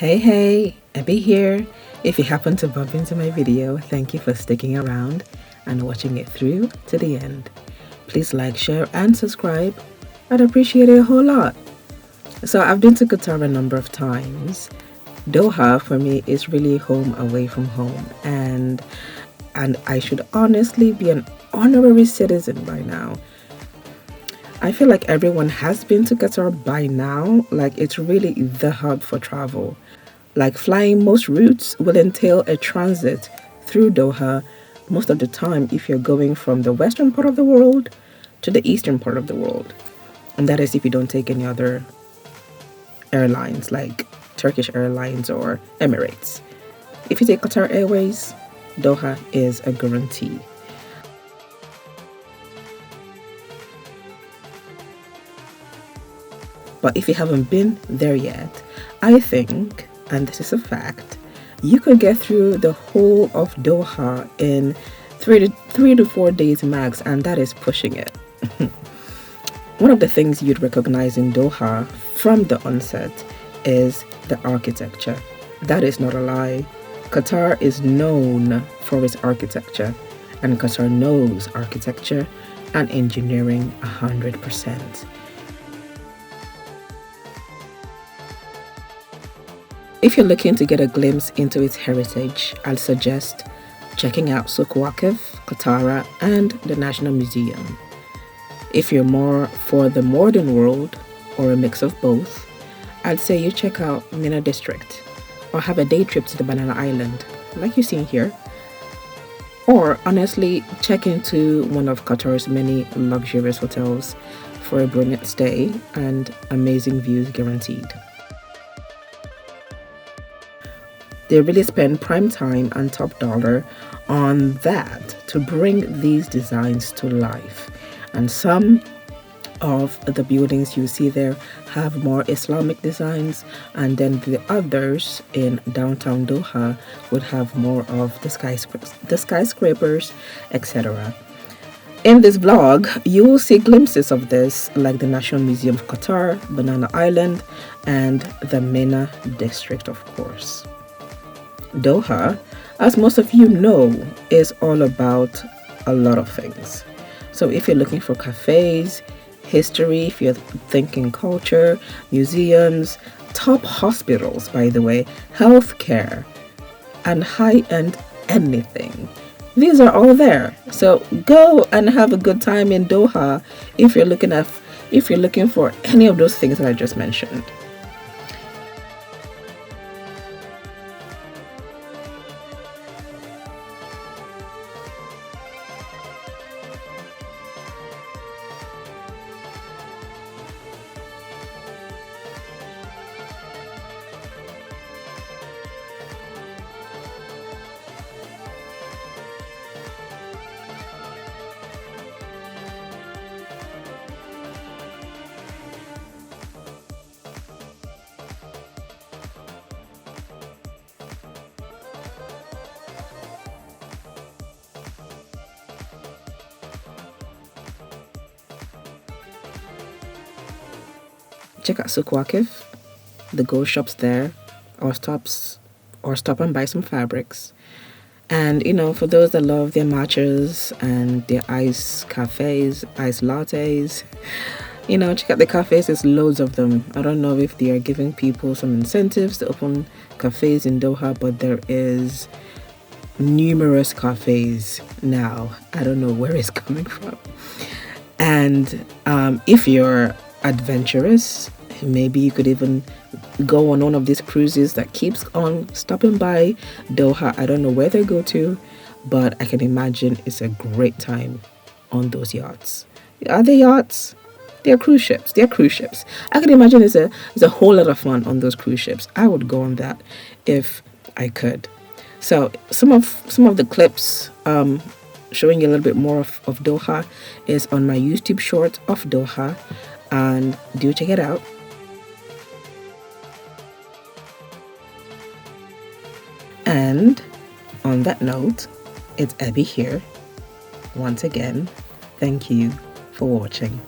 Hey, Abby here. If you happen to bump into my video, thank you for sticking around and watching it through to the end. Please like, share, and subscribe. I'd appreciate it a whole lot. So I've been to Qatar a number of times. Doha for me is really home away from home, and I should honestly be an honorary citizen by now. I feel like everyone has been to Qatar by now. Like, it's really the hub for travel. Like, flying most routes will entail a transit through Doha most of the time if you're going from the western part of the world to the eastern part of the world. And that is if you don't take any other airlines like Turkish Airlines or Emirates. If you take Qatar Airways, Doha is a guarantee. But if you haven't been there yet, I think, and this is a fact, you could get through the whole of Doha in 3 to 4 days max, and that is pushing it. One of the things you'd recognize in Doha from the onset is the architecture. That is not a lie. Qatar is known for its architecture, and Qatar knows architecture and engineering 100%. If you're looking to get a glimpse into its heritage, I'd suggest checking out Souq Waqif, Qatar, and the National Museum. If you're more for the modern world, or a mix of both, I'd say you check out Mina District, or have a day trip to the Banana Island, like you're seeing here. Or honestly, check into one of Qatar's many luxurious hotels for a brilliant stay and amazing views guaranteed. They really spend prime time and top dollar on that to bring these designs to life. And some of the buildings you see there have more Islamic designs, and then the others in downtown Doha would have more of the skyscrapers, etc. In this vlog, you will see glimpses of this, like the National Museum of Qatar, Banana Island, and the Mina District, of course. Doha, as most of you know, is all about a lot of things. So if you're looking for cafes, history, if you're thinking culture, museums, top hospitals, by the way, healthcare, and high-end anything, these are all there. So go and have a good time in Doha if you're looking for any of those things that I just mentioned. Check out Souq Waqif, the gold shops there, or stop and buy some fabrics. And for those that love their matchas and their ice cafes, ice lattes, check out the cafes. There's loads of them. I don't know if they are giving people some incentives to open cafes in Doha, but there is numerous cafes now. I don't know where it's coming from. And if you're adventurous, maybe you could even go on one of these cruises that keeps on stopping by Doha. I don't know where they go to, but I can imagine it's a great time on those yachts. Are they yachts? They're cruise ships. I can imagine it's a whole lot of fun on those cruise ships. I would go on that if I could. So some of the clips showing you a little bit more of Doha is on my YouTube short of Doha, and do check it out. And on that note, it's Abby here. Once again, thank you for watching.